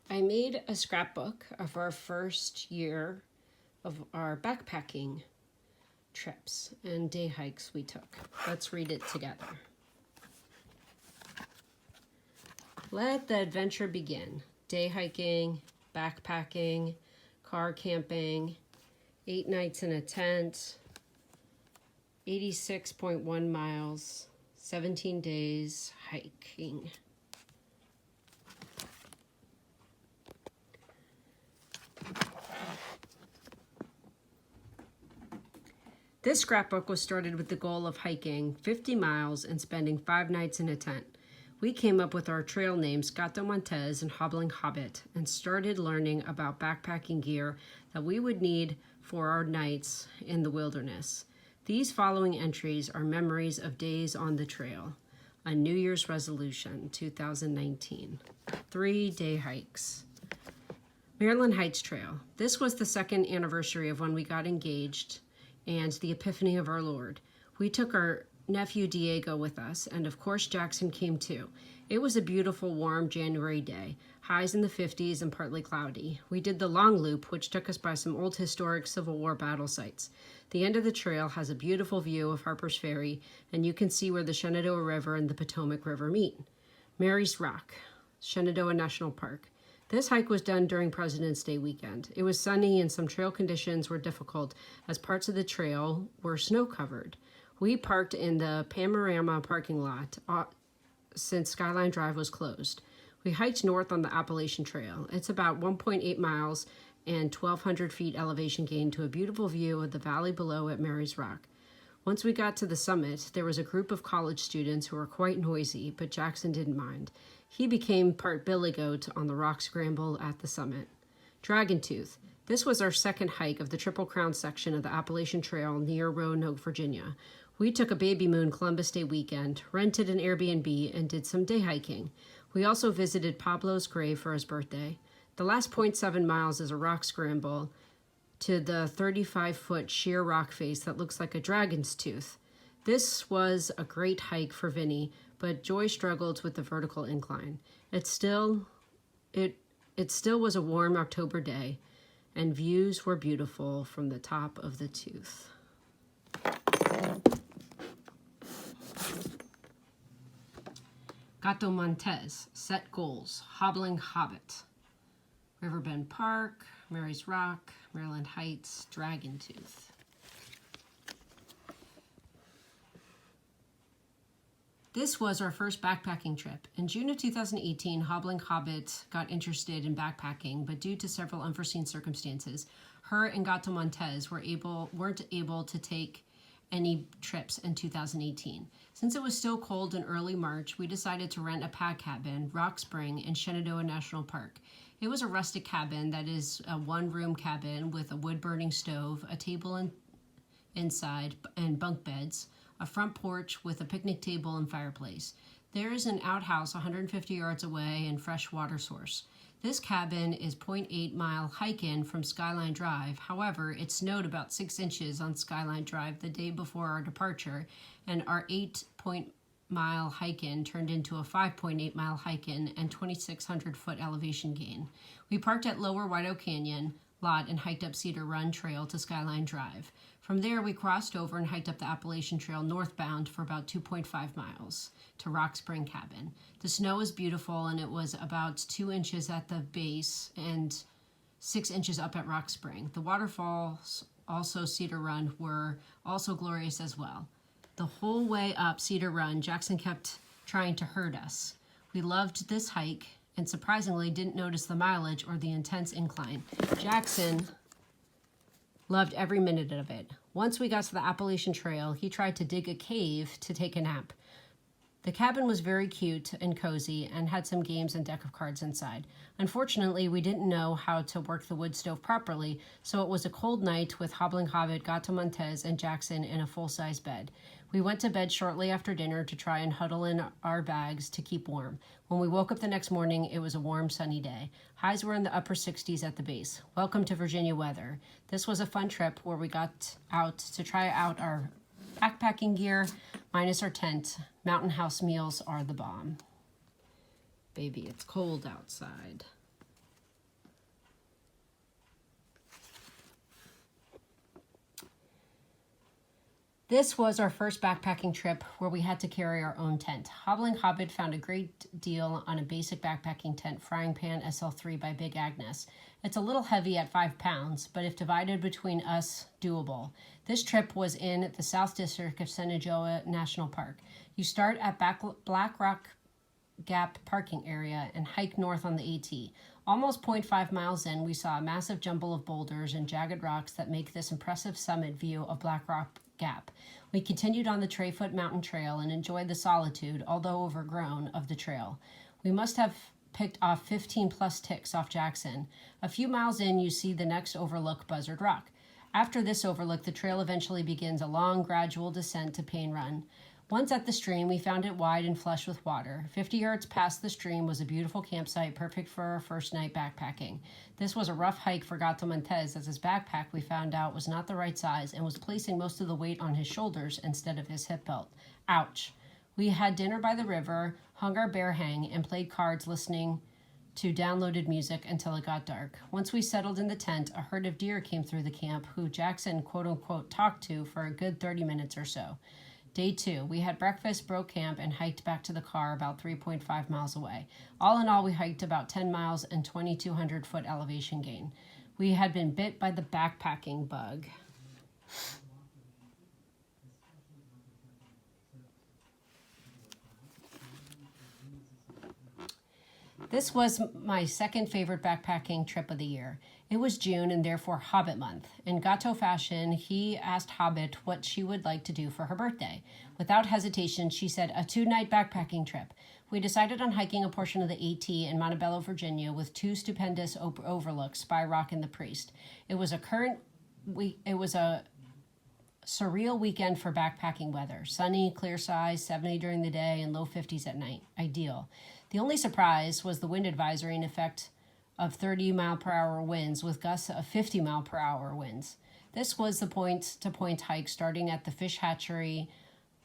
I made a scrapbook of our first year of our backpacking trips and day hikes we took. Let's read it together. Let the adventure begin. Day hiking, backpacking, car camping, 8 nights in a tent, 86.1 miles, 17 days hiking. This scrapbook was started with the goal of hiking 50 miles and spending 5 nights in a tent. We came up with our trail names Gato Montez and Hobbling Hobbit and started learning about backpacking gear that we would need for our nights in the wilderness. These following entries are memories of days on the trail. A New Year's resolution, 2019. 3-day hikes. Maryland Heights Trail. This was the second anniversary of when we got engaged and the Epiphany of our Lord. We took our nephew Diego with us, and of course Jackson came too. It was a beautiful, warm January day, highs in the 50s and partly cloudy. We did the long loop, which took us by some old historic Civil War battle sites. The end of the trail has a beautiful view of Harper's Ferry, and you can see where the Shenandoah River and the Potomac River meet. Mary's Rock, Shenandoah National Park. This hike was done during President's Day weekend. It was sunny and some trail conditions were difficult as parts of the trail were snow-covered. We parked in the Panorama parking lot since Skyline Drive was closed. We hiked north on the Appalachian Trail. It's about 1.8 miles and 1,200 feet elevation gain to a beautiful view of the valley below at Mary's Rock. Once we got to the summit, there was a group of college students who were quite noisy, but Jackson didn't mind. He became part billy goat on the rock scramble at the summit. Dragon Tooth. This was our second hike of the Triple Crown section of the Appalachian Trail near Roanoke, Virginia. We took a baby moon Columbus Day weekend, rented an Airbnb, and did some day hiking. We also visited Pablo's grave for his birthday. The last 0.7 miles is a rock scramble to the 35-foot sheer rock face that looks like a dragon's tooth. This was a great hike for Vinny, but Joy struggled with the vertical incline. It still was a warm October day, and views were beautiful from the top of the tooth. Gato Montez, set goals, Hobbling Hobbit, Riverbend Park, Mary's Rock, Maryland Heights, Dragon Tooth. This was our first backpacking trip. In June of 2018, Hobbling Hobbit got interested in backpacking, but due to several unforeseen circumstances, her and Gato Montez weren't able to take any trips in 2018. Since it was still cold in early March, we decided to rent a pad cabin, Rock Spring, in Shenandoah National Park. It was a rustic cabin that is a one-room cabin with a wood-burning stove, a table inside, and bunk beds, a front porch with a picnic table and fireplace. There is an outhouse 150 yards away and fresh water source. This cabin is 0.8-mile hike-in from Skyline Drive. However, it snowed about 6 inches on Skyline Drive the day before our departure, and our 8-mile hike-in turned into a 5.8-mile hike-in and 2,600-foot elevation gain. We parked at Lower White Oak Canyon lot and hiked up Cedar Run Trail to Skyline Drive. From there, we crossed over and hiked up the Appalachian Trail northbound for about 2.5 miles to Rock Spring Cabin. The snow was beautiful, and it was about 2 inches at the base and 6 inches up at Rock Spring. The waterfalls, also Cedar Run, were also glorious as well. The whole way up Cedar Run, Jackson kept trying to herd us. We loved this hike and surprisingly didn't notice the mileage or the intense incline. Jackson loved every minute of it. Once we got to the Appalachian Trail, he tried to dig a cave to take a nap. The cabin was very cute and cozy and had some games and deck of cards inside. Unfortunately, we didn't know how to work the wood stove properly, so it was a cold night with Hobbling Hobbit, Gato Montez, and Jackson in a full-size bed. We went to bed shortly after dinner to try and huddle in our bags to keep warm. When we woke up the next morning, it was a warm, sunny day. Highs were in the upper 60s at the base. Welcome to Virginia weather. This was a fun trip where we got out to try out our backpacking gear, minus our tent. Mountain house meals are the bomb. Baby, it's cold outside. This was our first backpacking trip where we had to carry our own tent. Hobbling Hobbit found a great deal on a basic backpacking tent, Frying Pan SL3 by Big Agnes. It's a little heavy at 5 pounds, but if divided between us, doable. This trip was in the South District of Shenandoah National Park. You start at Black Rock Gap parking area and hike north on the AT. Almost 0.5 miles in, we saw a massive jumble of boulders and jagged rocks that make this impressive summit view of Black Rock Gap. We continued on the Trayfoot Mountain Trail and enjoyed the solitude, although overgrown, of the trail. We must have picked off 15 plus ticks off Jackson. A few miles in, you see the next overlook, Buzzard Rock. After this overlook, the trail eventually begins a long, gradual descent to Payne Run. Once at the stream, we found it wide and flush with water. 50 yards past the stream was a beautiful campsite, perfect for our first night backpacking. This was a rough hike for Gato Montez, as his backpack, we found out, was not the right size and was placing most of the weight on his shoulders instead of his hip belt. Ouch. We had dinner by the river, hung our bear hang, and played cards listening to downloaded music until it got dark. Once we settled in the tent, a herd of deer came through the camp, who Jackson quote-unquote talked to for a good 30 minutes or so. Day 2, we had breakfast, broke camp, and hiked back to the car about 3.5 miles away. All in all, we hiked about 10 miles and 2,200 foot elevation gain. We had been bit by the backpacking bug. This was my second favorite backpacking trip of the year. It was June and therefore Hobbit month. In Gato fashion, he asked Hobbit what she would like to do for her birthday. Without hesitation, she said a 2-night backpacking trip. We decided on hiking a portion of the AT in Montebello, Virginia, with 2 stupendous overlooks, Spy Rock and the Priest. It was a surreal weekend for backpacking weather. Sunny, clear skies, 70 during the day, and low 50s at night. Ideal. The only surprise was the wind advisory in effect of 30-mile-per-hour winds with gusts of 50-mile-per-hour winds. This was the point-to-point hike starting at the fish hatchery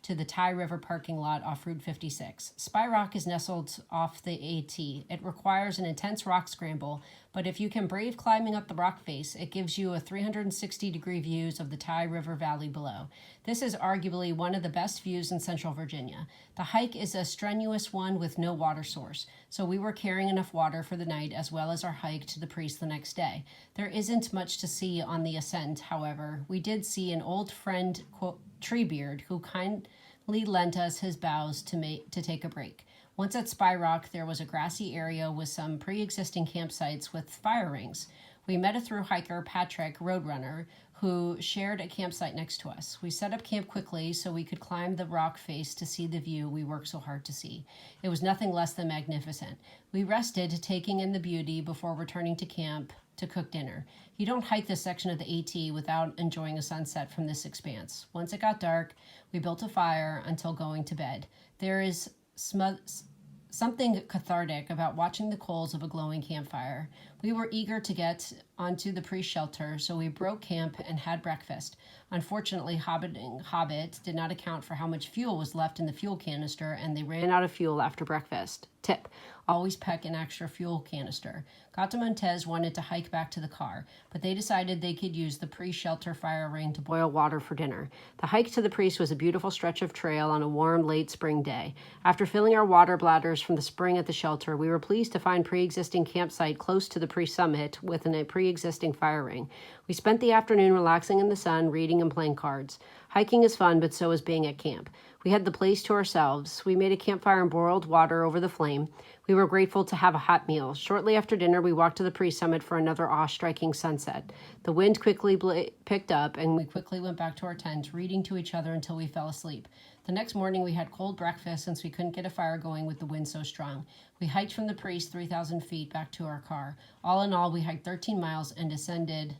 to the Ty River parking lot off Route 56. Spy Rock is nestled off the AT. It requires an intense rock scramble, but if you can brave climbing up the rock face, it gives you a 360-degree views of the Ty River Valley below. This is arguably one of the best views in Central Virginia. The hike is a strenuous one with no water source, so we were carrying enough water for the night as well as our hike to the Priest the next day. There isn't much to see on the ascent, however. We did see an old friend, quote, Treebeard, who kindly lent us his boughs to take a break. Once at Spy Rock, there was a grassy area with some pre-existing campsites with fire rings. We met a thru hiker, Patrick Roadrunner, who shared a campsite next to us. We set up camp quickly so we could climb the rock face to see the view we worked so hard to see. It was nothing less than magnificent. We rested, taking in the beauty before returning to camp to cook dinner. You don't hike this section of the AT without enjoying a sunset from this expanse. Once it got dark, we built a fire until going to bed. There is something cathartic about watching the coals of a glowing campfire. We were eager to get onto the Priest shelter, so we broke camp and had breakfast. Unfortunately, Hobbit did not account for how much fuel was left in the fuel canister, and they ran out of fuel after breakfast. Tip: always pack an extra fuel canister. Gato Montez wanted to hike back to the car, but they decided they could use the Priest shelter fire ring to boil water for dinner. The hike to the Priest was a beautiful stretch of trail on a warm, late spring day. After filling our water bladders from the spring at the shelter, we were pleased to find pre-existing campsite close to the Priest summit with a pre-existing fire ring. We spent the afternoon relaxing in the sun, reading and playing cards. Hiking is fun, but so is being at camp. We had the place to ourselves. We made a campfire and boiled water over the flame. We were grateful to have a hot meal. Shortly after dinner, we walked to the pre-summit for another awe-striking sunset. The wind quickly picked up, and we quickly went back to our tent, reading to each other until we fell asleep. The next morning, we had cold breakfast since we couldn't get a fire going with the wind so strong. We hiked from the Priest 3,000 feet back to our car. All in all, we hiked 13 miles and descended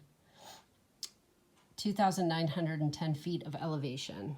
2,910 feet of elevation.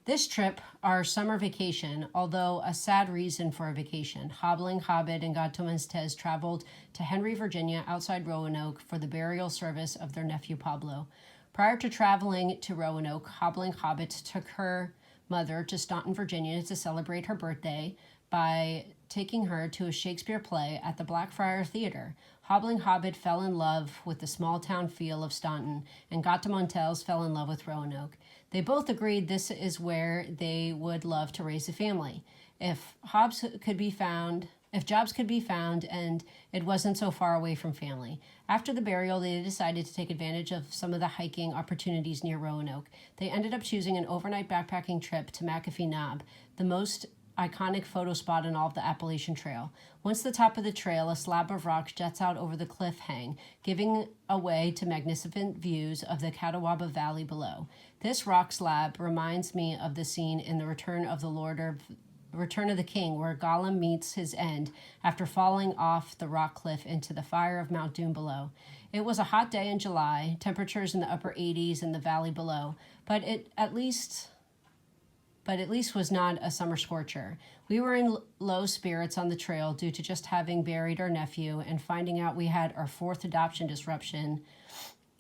This trip, our summer vacation, although a sad reason for a vacation, Hobbling Hobbit and Gato Montez traveled to Henry, Virginia, outside Roanoke for the burial service of their nephew Pablo. Prior to traveling to Roanoke, Hobbling Hobbit took her mother to Staunton, Virginia to celebrate her birthday by taking her to a Shakespeare play at the Blackfriar Theatre. Hobbling Hobbit fell in love with the small town feel of Staunton, and Gattamontels fell in love with Roanoke. They both agreed this is where they would love to raise a family. If jobs could be found, and it wasn't so far away from family. After the burial, they decided to take advantage of some of the hiking opportunities near Roanoke. They ended up choosing an overnight backpacking trip to McAfee Knob, the most iconic photo spot in all of the Appalachian Trail. Once the top of the trail, a slab of rock juts out over the cliff hang, giving away to magnificent views of the Catawba Valley below. This rock slab reminds me of the scene in The Return of the King, where Gollum meets his end after falling off the rock cliff into the fire of Mount Doom below. It was a hot day in July, temperatures in the upper 80s in the valley below, but at least was not a summer scorcher. We were in low spirits on the trail due to just having buried our nephew and finding out we had our fourth adoption disruption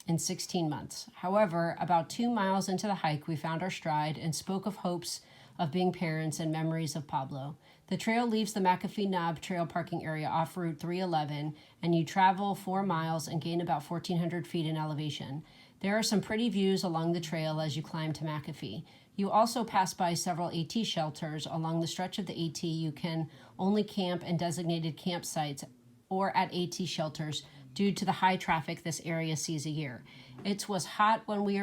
in 16 months. However, about 2 miles into the hike, we found our stride and spoke of hopes of being parents and memories of Pablo. The trail leaves the McAfee Knob trail parking area off Route 311, and you travel 4 miles and gain about 1,400 feet in elevation. There are some pretty views along the trail as you climb to McAfee. You also pass by several AT shelters. Along the stretch of the AT, you can only camp in designated campsites or at AT shelters due to the high traffic this area sees a year. It was hot when we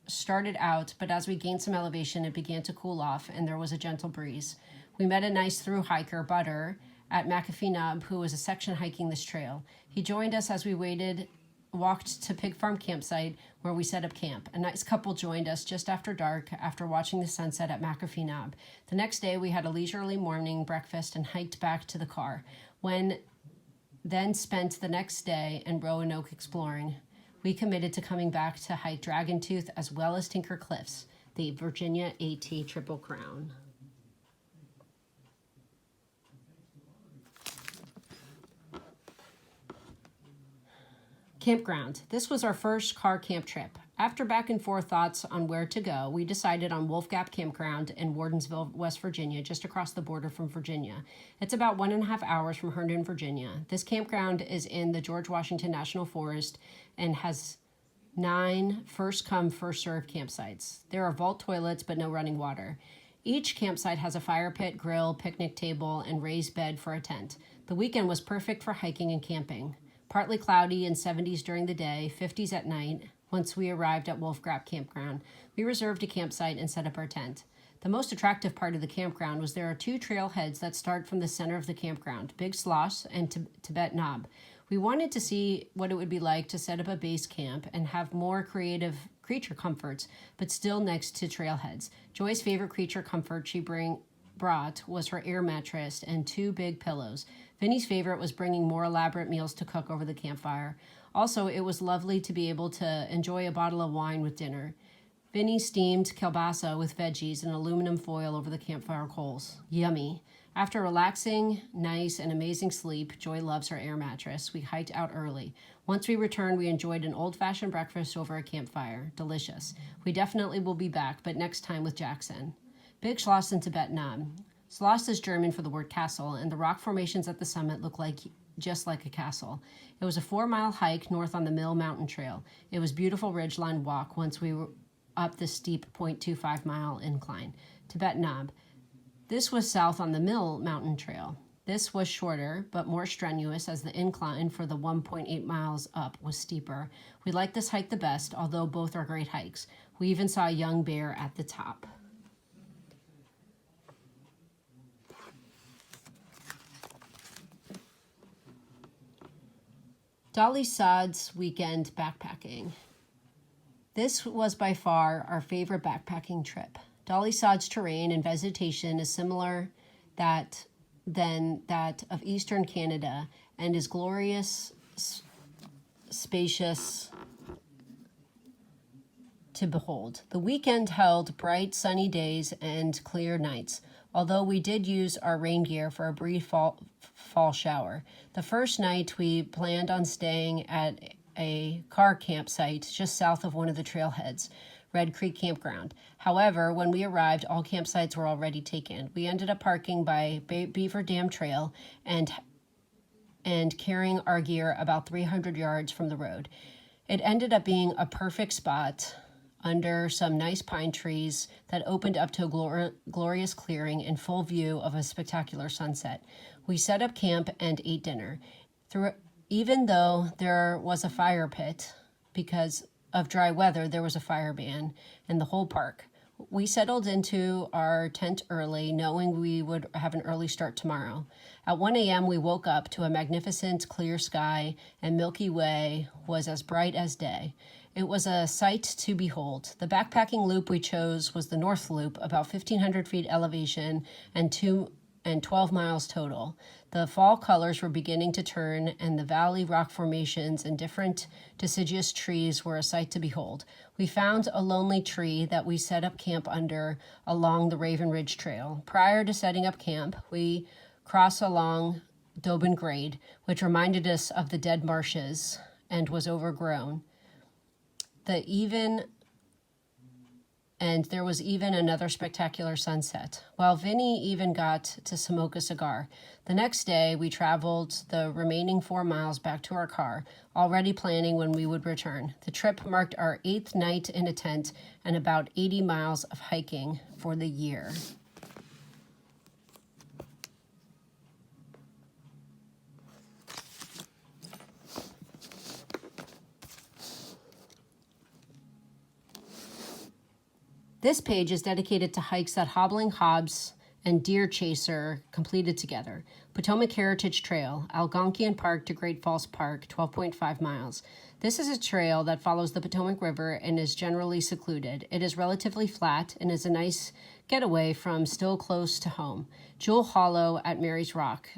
started out, but as we gained some elevation, it began to cool off, and there was a gentle breeze. We met a nice through hiker, Butter, at McAfee Knob, who was a section hiking this trail. He joined us as we walked to Pig Farm campsite, where we set up camp. A nice couple joined us just after dark after watching the sunset at McAfee Knob. The next day, we had a leisurely morning breakfast and hiked back to the car, then spent the next day in Roanoke exploring. We committed to coming back to hike Dragon Tooth as well as Tinker Cliffs, the Virginia AT Triple Crown. Campground. This was our first car camp trip. After back and forth thoughts on where to go, we decided on Wolf Gap Campground in Wardensville, West Virginia, just across the border from Virginia. It's about 1.5 hours from Herndon, Virginia. This campground is in the George Washington National Forest and has 9 first-come, first-served campsites. There are vault toilets, but no running water. Each campsite has a fire pit, grill, picnic table, and raised bed for a tent. The weekend was perfect for hiking and camping. Partly cloudy and 70s during the day, 50s at night. Once we arrived at Wolf Gap Campground, we reserved a campsite and set up our tent. The most attractive part of the campground was there are 2 trailheads that start from the center of the campground, Big Slosh and Tibet Knob. We wanted to see what it would be like to set up a base camp and have more creative creature comforts, but still next to trailheads. Joy's favorite creature comfort she brought was her air mattress and 2 big pillows. Vinny's favorite was bringing more elaborate meals to cook over the campfire. Also, it was lovely to be able to enjoy a bottle of wine with dinner. Vinny steamed kielbasa with veggies and aluminum foil over the campfire coals. Yummy. After relaxing, nice, and amazing sleep, Joy loves her air mattress. We hiked out early. Once we returned, we enjoyed an old-fashioned breakfast over a campfire. Delicious. We definitely will be back, but next time with Jackson. Big Schloss in Tibet Knob. Schloss is German for the word castle, and the rock formations at the summit look just like a castle. It was a 4-mile hike north on the Mill Mountain Trail. It was beautiful ridgeline walk once we were up the steep 0.25-mile incline. Tibet Knob. This was south on the Mill Mountain Trail. This was shorter, but more strenuous as the incline for the 1.8 miles up was steeper. We liked this hike the best, although both are great hikes. We even saw a young bear at the top. Dolly Sod's weekend backpacking. This was by far our favorite backpacking trip. Dolly Sod's terrain and vegetation is similar than that of eastern Canada and is glorious, spacious to behold. The weekend held bright sunny days and clear nights, although we did use our rain gear for a brief fall shower. The first night we planned on staying at a car campsite just south of one of the trailheads. Red Creek Campground. However, when we arrived, all campsites were already taken. We ended up parking by Beaver Dam Trail and carrying our gear about 300 yards from the road. It ended up being a perfect spot under some nice pine trees that opened up to a glorious clearing in full view of a spectacular sunset. We set up camp and ate dinner. Even though there was a fire pit, because of dry weather, there was a fire ban in the whole park. We settled into our tent early, knowing we would have an early start tomorrow. At 1 a.m., we woke up to a magnificent clear sky, and Milky Way was as bright as day. It was a sight to behold. The backpacking loop we chose was the North Loop, about 1,500 feet elevation and 12 miles total. The fall colors were beginning to turn, and the valley rock formations and different deciduous trees were a sight to behold. We found a lonely tree that we set up camp under along the Raven Ridge Trail. Prior to setting up camp, we crossed along Doben Grade, which reminded us of the dead marshes and was overgrown. And there was even another spectacular sunset, while Vinny even got to smoke a cigar. The next day, we traveled the remaining 4 miles back to our car, already planning when we would return. The trip marked our 8th night in a tent and about 80 miles of hiking for the year. This page is dedicated to hikes that Hobbling Hobbs and Deer Chaser completed together. Potomac Heritage Trail, Algonquian Park to Great Falls Park, 12.5 miles. This is a trail that follows the Potomac River and is generally secluded. It is relatively flat and is a nice getaway from still close to home. Jewel Hollow at Mary's Rock,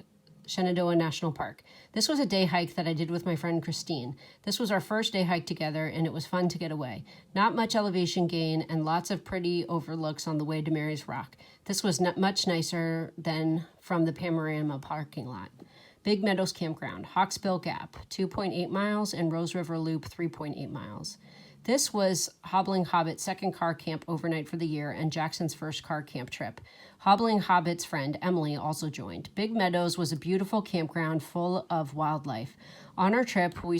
Shenandoah National Park. This was a day hike that I did with my friend Christine. This was our first day hike together, and it was fun to get away. Not much elevation gain and lots of pretty overlooks on the way to Mary's Rock. This was much nicer than from the Panorama parking lot. Big Meadows Campground, Hawksbill Gap, 2.8 miles, and Rose River Loop, 3.8 miles. This was Hobbling Hobbit's second car camp overnight for the year and Jackson's first car camp trip. Hobbling Hobbit's friend, Emily, also joined. Big Meadows was a beautiful campground full of wildlife. On our trip, we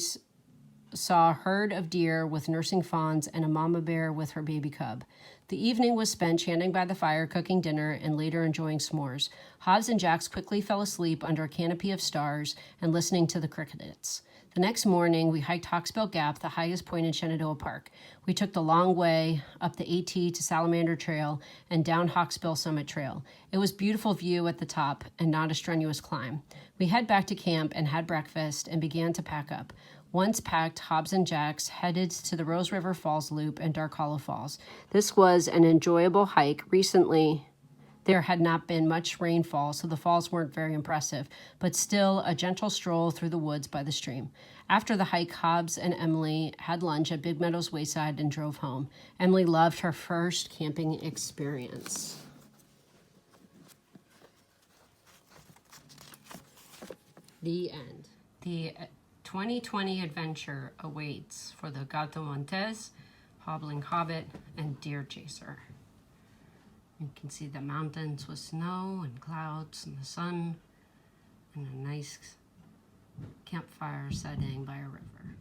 saw a herd of deer with nursing fawns and a mama bear with her baby cub. The evening was spent chanting by the fire, cooking dinner, and later enjoying s'mores. Hobbs and Jax quickly fell asleep under a canopy of stars and listening to the crickets. The next morning, we hiked Hawksbill Gap, the highest point in Shenandoah Park. We took the long way up the AT to Salamander Trail and down Hawksbill Summit Trail. It was beautiful view at the top and not a strenuous climb. We head back to camp and had breakfast and began to pack up. Once packed, Hobbs and Jax headed to the Rose River Falls Loop and Dark Hollow Falls. This was an enjoyable hike. Recently, there had not been much rainfall, so the falls weren't very impressive, but still a gentle stroll through the woods by the stream. After the hike, Hobbs and Emily had lunch at Big Meadows Wayside and drove home. Emily loved her first camping experience. The end. The 2020 adventure awaits for the Gato Montes, Hobbling Hobbit, and Deer Chaser. You can see the mountains with snow and clouds and the sun and a nice campfire setting by a river.